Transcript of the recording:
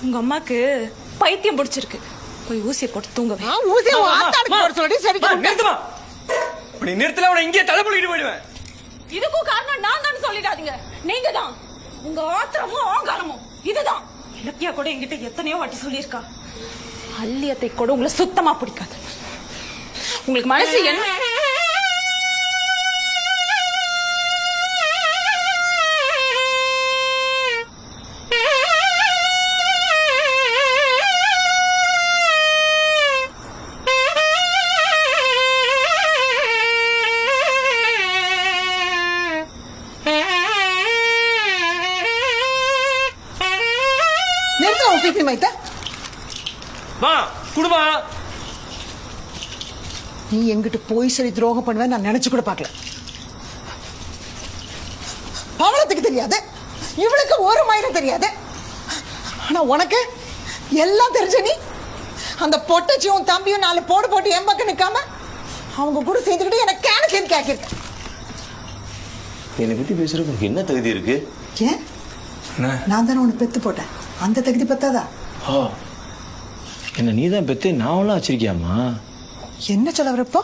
உங்க அம்மாக்கு பைத்தியம் பிடிச்சிருக்கு. போய் ஊசியை போட்டு தூங்க வை. ஊசியை போட சொல்லி சரி நிறுத்துமா. இப்படி நிறுத்தல அவனை இங்கே தலைமுழுகிட்டு போயிடுவேன். இதுக்கும் காரணம் நான் தான் சொல்லிடாதீங்க. நீங்க தான். உங்க ஆத்திரமும் ஆங்காரமும் இதுதான். இலக்கியா கூட என்கிட்ட எத்தனையோ வாட்டி சொல்லியிருக்கா. அல்லியத்தை கூட உங்களை சுத்தமா பிடிக்காது. உங்களுக்கு மனசு என்ன பிபி மைத்த மா குடுமா. நீ எங்கிட்ட போய் சொல்லி துரோகம் பண்ணுவேன் நான் நினைச்சு கூட பார்க்கல. பவளத்துக்கு தெரியாது, இவளுக்கு ஒரு மயிலும் தெரியாது. ஆனா உனக்கு எல்லாம் தெரிஞ்ச நீ அந்த பொட்டச்சியும் தம்பியும் 4 போட்டு என் பக்கம் நிக்காம அவங்க கூட சேர்ந்துக்கிட்டு எனக்கு சேர்ந்து கேட்க. என்னை பத்தி பேசுறதுக்கு என்ன தகுதி இருக்கு? ஏன் நான் தானே உனக்கு பெத்து போட்டேன், அந்த தகுதி பத்தாதா? என்ன நீதான் பெத்து நாவெல்லாம் வச்சிருக்கியாமா? என்ன சொல்ல வரப்போ?